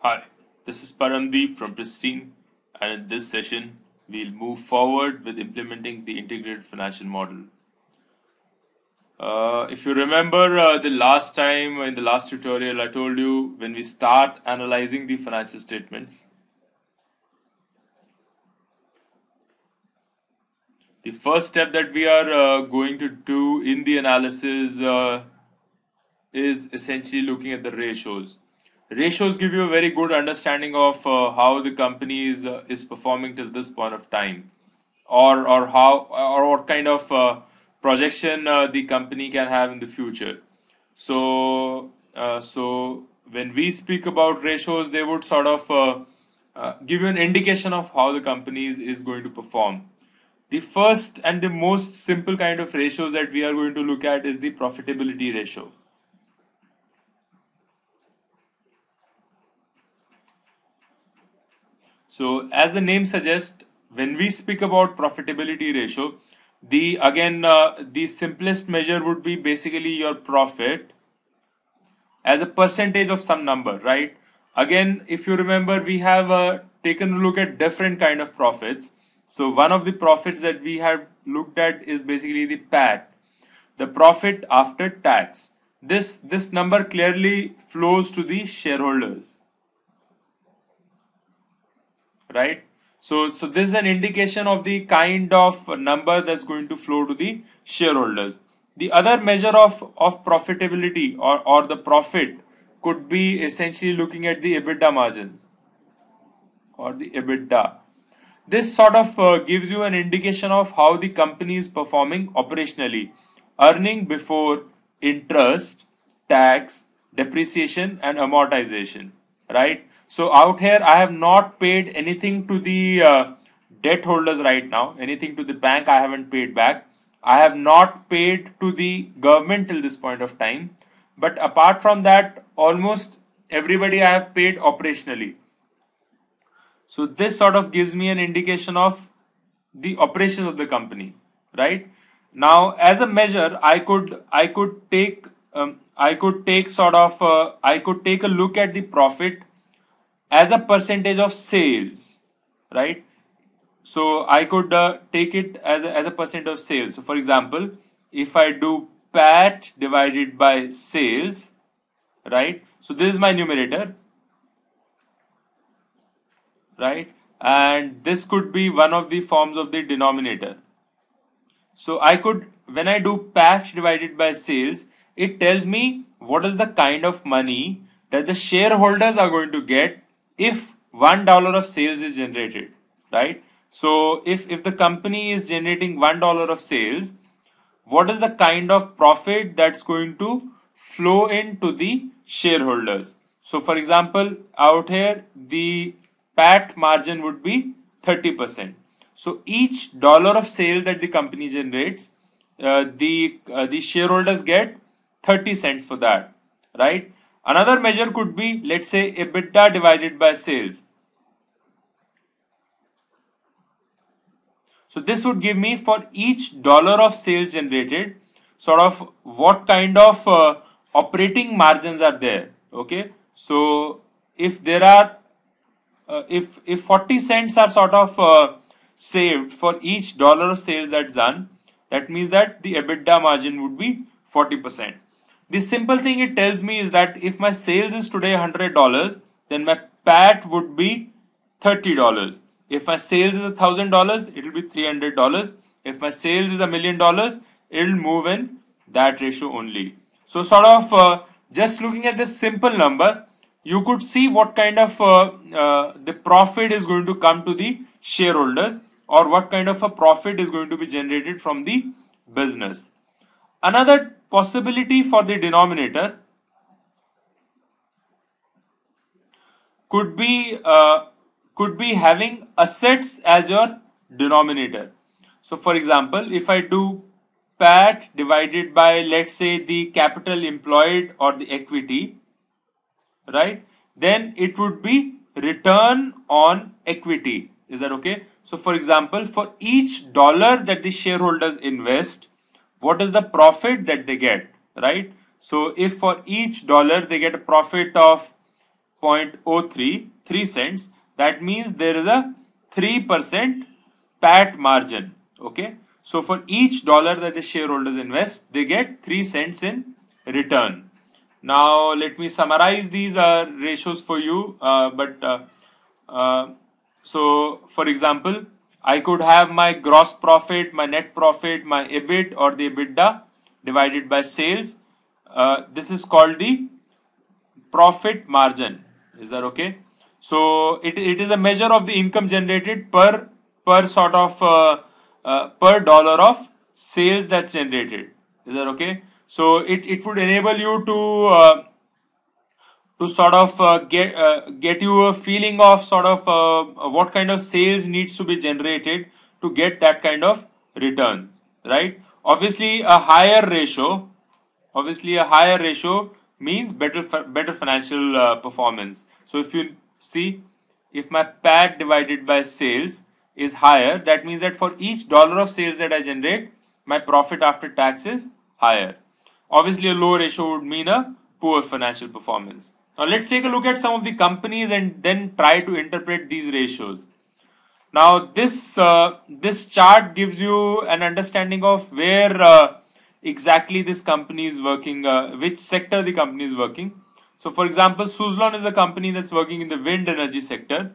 Hi, this is Paramdeep from Pristine, and in this session, we'll move forward with implementing the integrated financial model. If you remember the last time in the last tutorial, I told you when we start analyzing the financial statements, the first step that we are going to do in the analysis is essentially looking at the ratios. Ratios give you a very good understanding of how the company is performing till this point of time, or what kind of projection the company can have in the future. So when we speak about ratios, they would sort of give you an indication of how the company is going to perform. The first and the most simple kind of ratios that we are going to look at is the profitability ratio. So as the name suggests, when we speak about profitability ratio, the simplest measure would be basically your profit as a percentage of some number, right? Again, if you remember, we have taken a look at different kind of profits. So one of the profits that we have looked at is basically the PAT, the profit after tax. This number clearly flows to the shareholders, right? So this is an indication of the kind of number that's going to flow to the shareholders. The other measure of profitability or the profit could be essentially looking at the EBITDA margins or the EBITDA. This sort of gives you an indication of how the company is performing operationally. Earning before interest, tax, depreciation and amortization, right? So out here I have not paid anything to the debt holders right now, anything to the bank I haven't paid back. I have not paid to the government till this point of time. But apart from that, almost everybody I have paid operationally. So this sort of gives me an indication of the operations of the company, right? Now, as a measure, I could take I could take a look at the profit as a percentage of sales, right? So I could take it as a percent of sales. So for example, if I do PAT divided by sales, right? So this is my numerator, right? And this could be one of the forms of the denominator. So I could, when I do PAT divided by sales, it tells me what is the kind of money that the shareholders are going to get if $1 of sales is generated, right? So if the company is generating $1 of sales, what is the kind of profit that's going to flow into the shareholders? So for example, out here the PAT margin would be 30%. So each dollar of sale that the company generates, the shareholders get 30 cents for that, right? Another measure could be, let's say, EBITDA divided by sales. So this would give me for each dollar of sales generated, sort of what kind of operating margins are there. Okay, so if there are if 40 cents are sort of saved for each dollar of sales that's done, that means that the EBITDA margin would be 40%. The simple thing it tells me is that if my sales is today $100, then my PAT would be $30. If my sales is $1,000, it will be $300. If my sales is $1 million, it will move in that ratio only. So sort of just looking at this simple number, you could see what kind of the profit is going to come to the shareholders, or what kind of a profit is going to be generated from the business. Another possibility for the denominator could be having assets as your denominator. So for example, if I do PAT divided by, let's say, the capital employed or the equity, right, then it would be return on equity. Is that okay? So for example, for each dollar that the shareholders invest, what is the profit that they get, right? So if for each dollar they get a profit of 0.03 cents. That means there is a 3% PAT margin. Okay, so for each dollar that the shareholders invest, they get 3 cents in return. Now let me summarize these ratios for you. So for example, I could have my gross profit, my net profit, my EBIT or the EBITDA divided by sales. This is called the profit margin. Is that okay? So it is a measure of the income generated per sort of per dollar of sales that's generated. Is that okay? So it would enable you to sort of get you a feeling of sort of what kind of sales needs to be generated to get that kind of return, right? Obviously a higher ratio means better financial performance. So if you see, if my PAT divided by sales is higher, that means that for each dollar of sales that I generate, my profit after tax is higher. Obviously a low ratio would mean a poor financial performance. Now let's take a look at some of the companies and then try to interpret these ratios. Now this chart gives you an understanding of where exactly this company is working, which sector the company is working. So for example, Suzlon is a company that's working in the wind energy sector.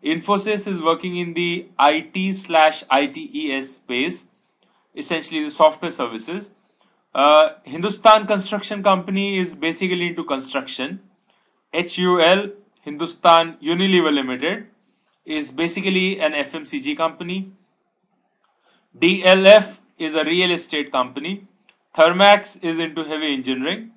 Infosys is working in the IT/ITES space, essentially the software services. Hindustan Construction Company is basically into construction. HUL, Hindustan Unilever Limited, is basically an FMCG company. DLF is a real estate company. Thermax is into heavy engineering.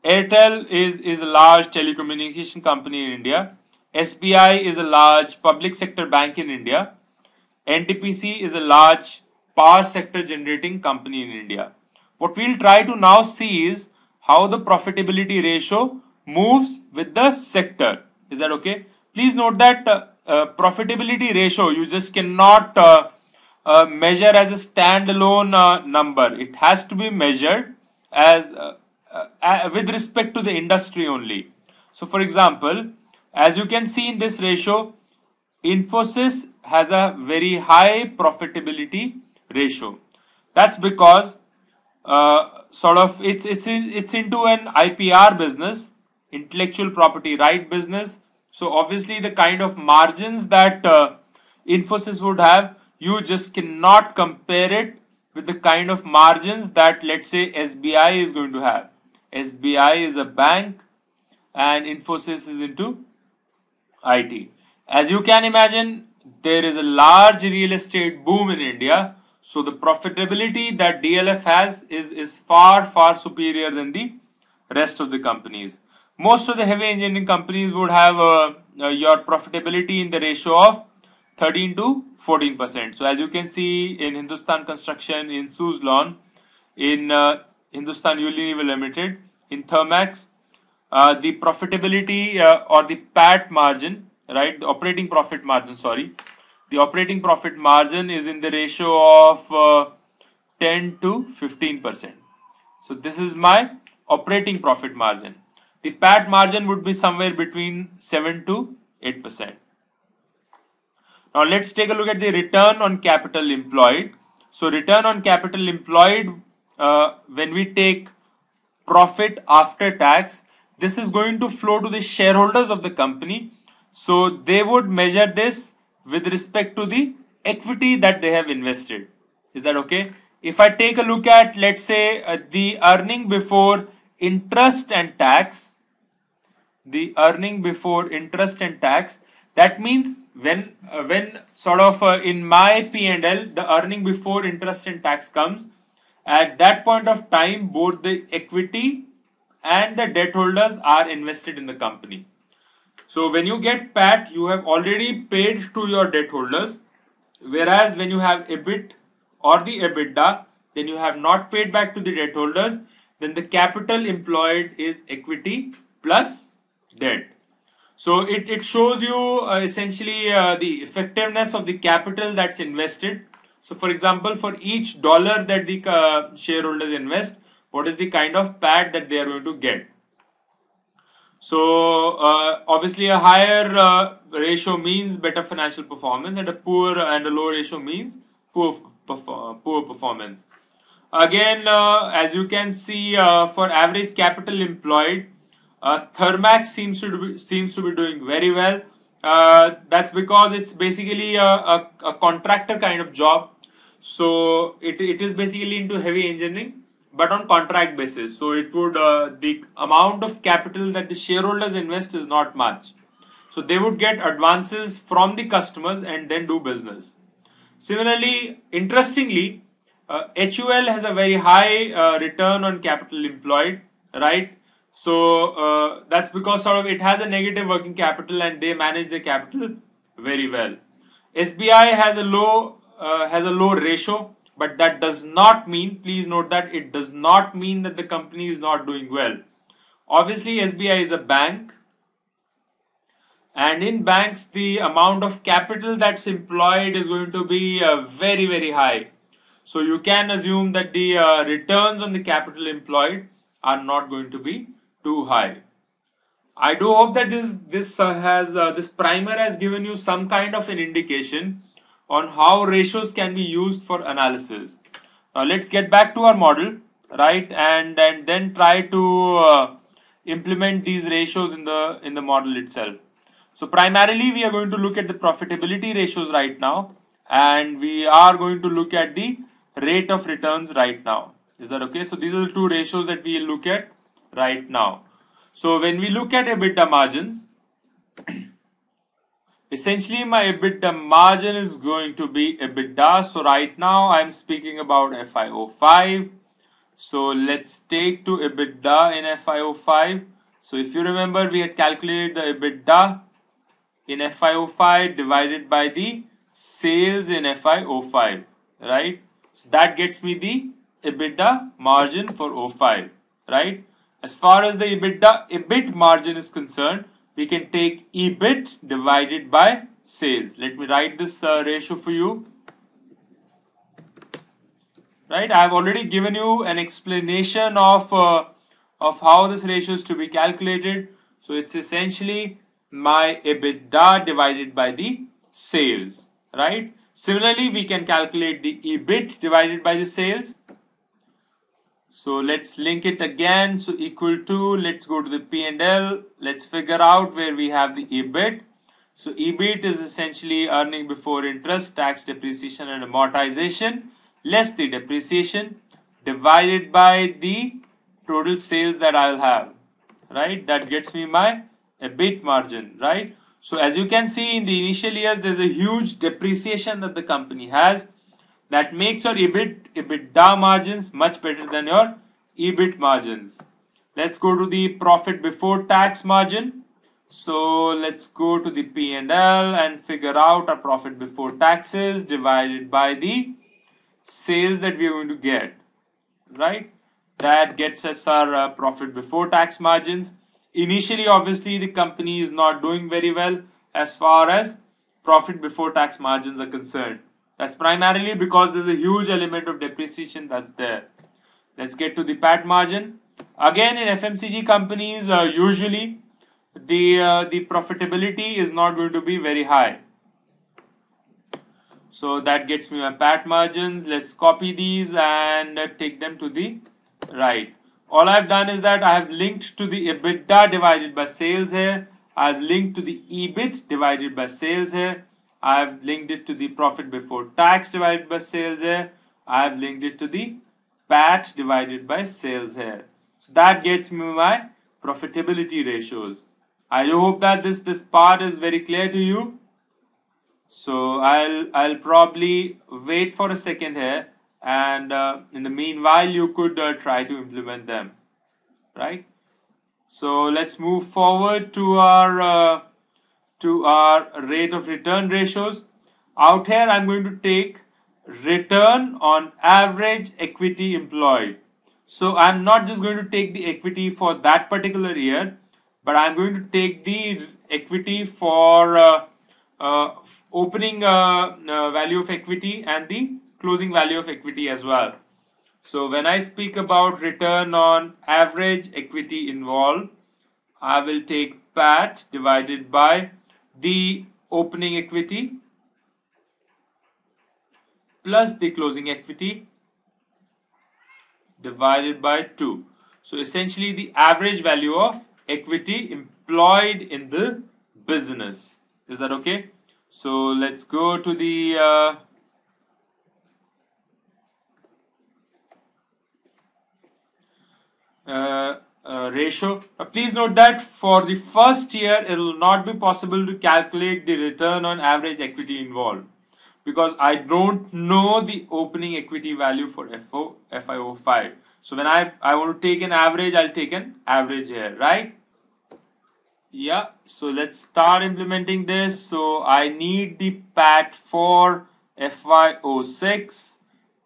Airtel is a large telecommunication company in India. SBI is a large public sector bank in India. NTPC is a large power sector generating company in India. What we'll try to now see is how the profitability ratio moves with the sector. Is that okay? Please note that profitability ratio you just cannot measure as a standalone number. It has to be measured as with respect to the industry only. So for example, as you can see in this ratio, Infosys has a very high profitability ratio. That's because sort of it's into an IPR business, intellectual property right business. So obviously the kind of margins that Infosys would have, you just cannot compare it with the kind of margins that, let's say, SBI is going to have. SBI is a bank and Infosys is into IT. As you can imagine, there is a large real estate boom in India. So the profitability that DLF has is far superior than the rest of the companies. Most of the heavy engineering companies would have your profitability in the ratio of 13 to 14%. So as you can see in Hindustan Construction, in Suzlon, in Hindustan Unilever Limited, in Thermax, the profitability or the PAT margin, right, the operating profit margin, sorry, the operating profit margin is in the ratio of 10 to 15%. So this is my operating profit margin. The PAT margin would be somewhere between 7 to 8%. Now let's take a look at the return on capital employed. So return on capital employed, when we take profit after tax, this is going to flow to the shareholders of the company. So they would measure this with respect to the equity that they have invested. Is that okay? If I take a look at, let's say, the earning before interest and tax, that means when sort of in my P&L, the earning before interest and tax comes, at that point of time, both the equity and the debt holders are invested in the company. So when you get PAT, you have already paid to your debt holders, whereas when you have EBIT or the EBITDA, then you have not paid back to the debt holders, then the capital employed is equity plus debt. So it shows you essentially the effectiveness of the capital that's invested. So for example, for each dollar that the shareholders invest, what is the kind of PAT that they are going to get. So obviously a higher ratio means better financial performance, and a low ratio means poor performance. Again, as you can see, for average capital employed, Thermax seems to be doing very well. That's because it's basically a contractor kind of job. So it is basically into heavy engineering, but on contract basis. So it would the amount of capital that the shareholders invest is not much. So they would get advances from the customers and then do business. Similarly, interestingly, HUL has a very high return on capital employed, right? So that's because sort of it has a negative working capital and they manage their capital very well. SBI has a low ratio, but that does not mean, please note that it does not mean that the company is not doing well. Obviously, SBI is a bank, and in banks the amount of capital that's employed is going to be very high. So you can assume that the returns on the capital employed are not going to be too high. I do hope that this primer has given you some kind of an indication on how ratios can be used for analysis. Now let's get back to our model, right, and then try to implement these ratios in the model itself. So primarily we are going to look at the profitability ratios right now, and we are going to look at the rate of returns right now. Is that okay? So these are the two ratios that we will look at right now. So when we look at EBITDA margins, essentially my EBITDA margin is going to be EBITDA. So right now I'm speaking about FI05. So let's take to EBITDA in FI05. So if you remember, we had calculated the EBITDA in FI05 divided by the sales in FI05, right? So that gets me the EBITDA margin for 05, right? As far as the EBIT margin is concerned, we can take EBIT divided by sales. Let me write this ratio for you. Right, I have already given you an explanation of how this ratio is to be calculated. So it's essentially my EBITDA divided by the sales, right? Similarly, we can calculate the EBIT divided by the sales. So let's link it again. So equal to, let's go to the P&L. Let's figure out where we have the EBIT. So EBIT is essentially earning before interest, tax, depreciation and amortization, less the depreciation divided by the total sales that I'll have, right? That gets me my EBIT margin, right? So as you can see, in the initial years, there's a huge depreciation that the company has that makes your EBITDA margins much better than your EBIT margins. Let's go to the profit before tax margin. So let's go to the P&L and figure out our profit before taxes divided by the sales that we are going to get, right? That gets us our profit before tax margins. Initially, obviously, the company is not doing very well as far as profit before tax margins are concerned. That's primarily because there's a huge element of depreciation that's there. Let's get to the PAT margin. Again, in FMCG companies, usually the profitability is not going to be very high. So that gets me my PAT margins. Let's copy these and take them to the right. All I've done is that I have linked to the EBITDA divided by sales here. I've linked to the EBIT divided by sales here. I've linked it to the profit before tax divided by sales here. I've linked it to the PAT divided by sales here. So that gets me my profitability ratios. I hope that this part is very clear to you. So I'll probably wait for a second here, and in the meanwhile you could try to implement them, right? So let's move forward to our rate of return ratios. Out here I'm going to take return on average equity employed. So I'm not just going to take the equity for that particular year, but I'm going to take the equity for opening value of equity and the closing value of equity as well. So when I speak about return on average equity involved, I will take PAT divided by the opening equity plus the closing equity divided by 2. So essentially the average value of equity employed in the business. Is that okay? So let's go to the ratio. Please note that for the first year it will not be possible to calculate the return on average equity involved, because I don't know the opening equity value for FI05. So when I want to take an average, I'll take an average here, right? Yeah, so let's start implementing this. So I need the PAT for FY06.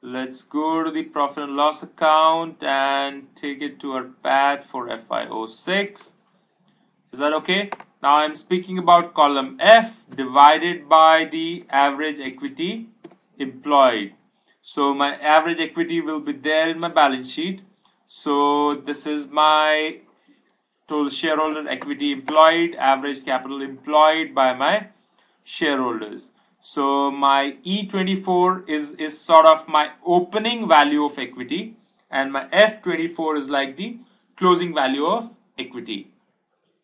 Let's go to the profit and loss account and take it to our PAT for FY06. Is that okay? Now I'm speaking about column F divided by the average equity employed. So my average equity will be there in my balance sheet. So this is my total shareholder equity employed, average capital employed by my shareholders. So my E24 is sort of my opening value of equity, and my F24 is like the closing value of equity.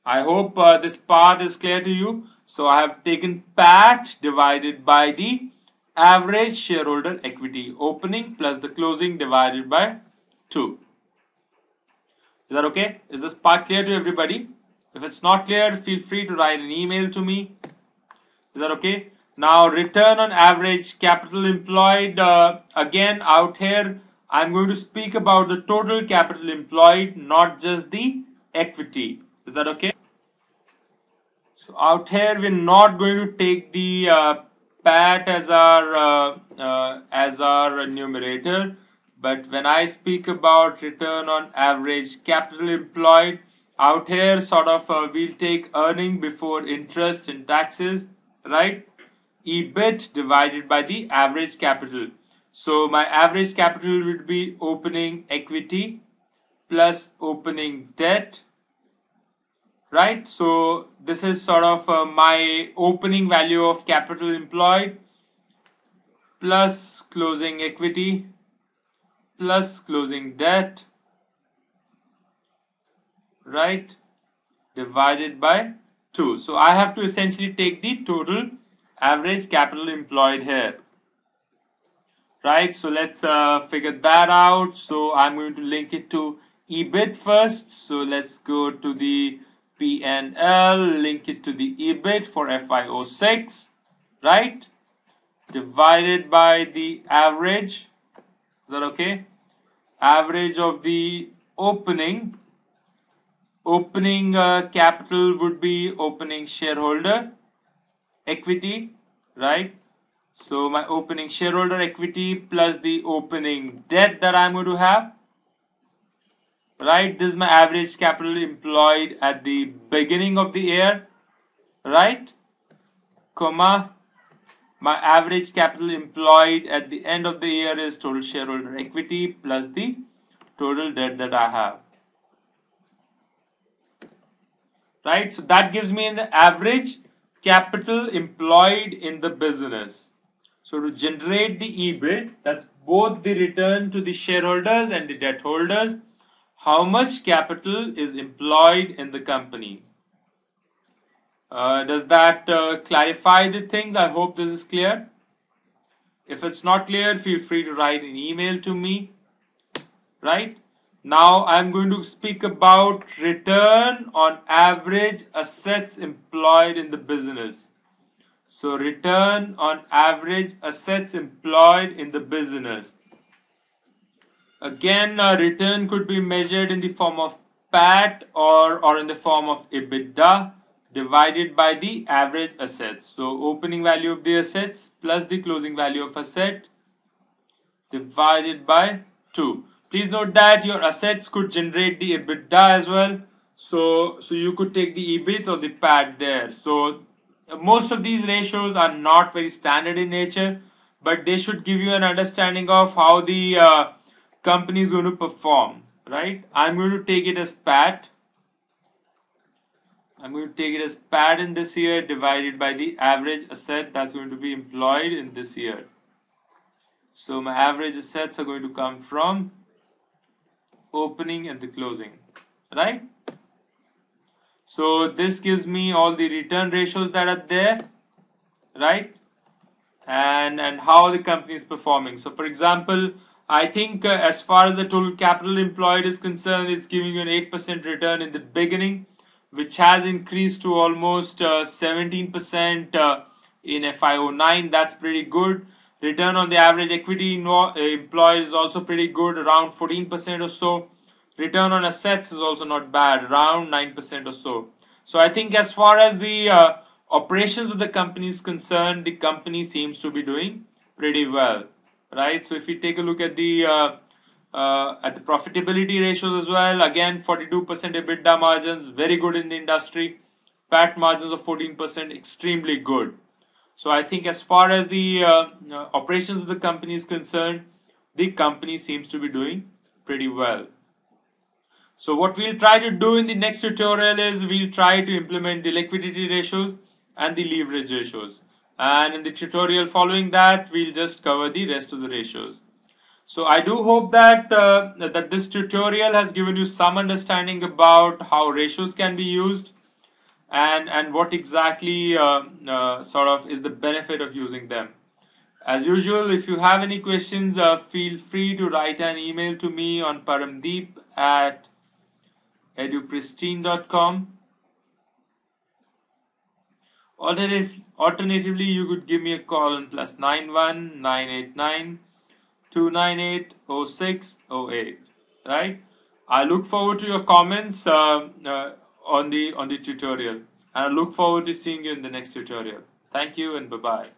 I hope this part is clear to you. So I have taken PAT divided by the average shareholder equity, opening plus the closing divided by 2. Is that okay? Is this part clear to everybody? If it's not clear, feel free to write an email to me. Is that okay? Now return on average capital employed, again out here I'm going to speak about the total capital employed, not just the equity. Is that okay? So out here we're not going to take the PAT as our numerator, but when I speak about return on average capital employed, out here sort of we'll take earning before interest and taxes, right? EBIT divided by the average capital. So my average capital would be opening equity plus opening debt, right? So this is sort of my opening value of capital employed plus closing equity plus closing debt, right, divided by 2. So I have to essentially take the total average capital employed here, right? So let's figure that out. So I'm going to link it to EBIT first. So let's go to the P&L, link it to the EBIT for FY06, right, divided by the average. Is that okay? Average of the opening capital would be opening shareholder equity, right? So my opening shareholder equity plus the opening debt that I'm going to have, right? This is my average capital employed at the beginning of the year, right? Comma, my average capital employed at the end of the year is total shareholder equity plus the total debt that I have, right? So that gives me an average capital employed in the business. So to generate the EBIT, that's both the return to the shareholders and the debt holders, how much capital is employed in the company. Does that clarify the things? I hope this is clear. If it's not clear, feel free to write an email to me, right? Now I'm going to speak about return on average assets employed in the business. So return on average assets employed in the business. Again, return could be measured in the form of PAT or in the form of EBITDA divided by the average assets. So opening value of the assets plus the closing value of asset divided by 2. Please note that your assets could generate the EBITDA as well. So you could take the EBIT or the PAT there. So most of these ratios are not very standard in nature, but they should give you an understanding of how the company is going to perform, right? I'm going to take it as PAT I'm going to take it as PAT in this year divided by the average asset that's going to be employed in this year. So my average assets are going to come from opening and the closing, right? So this gives me all the return ratios that are there, right? And how the company is performing. So for example, I think as far as the total capital employed is concerned, it's giving you an 8% return in the beginning, which has increased to almost 17% in FY09. That's pretty good. Return on the average equity employed is also pretty good, around 14% or so. Return on assets is also not bad, around 9% or so. So I think as far as the operations of the company is concerned, the company seems to be doing pretty well, right? So if we take a look at the profitability ratios as well, again 42% EBITDA margins, very good in the industry. PAT margins of 14%, extremely good. So I think as far as the operations of the company is concerned, the company seems to be doing pretty well. So what we'll try to do in the next tutorial is we'll try to implement the liquidity ratios and the leverage ratios. And in the tutorial following that, we'll just cover the rest of the ratios. So I do hope that that this tutorial has given you some understanding about how ratios can be used and what exactly sort of is the benefit of using them. As usual, if you have any questions, feel free to write an email to me on paramdeep@edupristine.com. Alternatively, you could give me a call on +91 989 298 0608. Right? I look forward to your comments on the tutorial, and I look forward to seeing you in the next tutorial. Thank you and bye bye.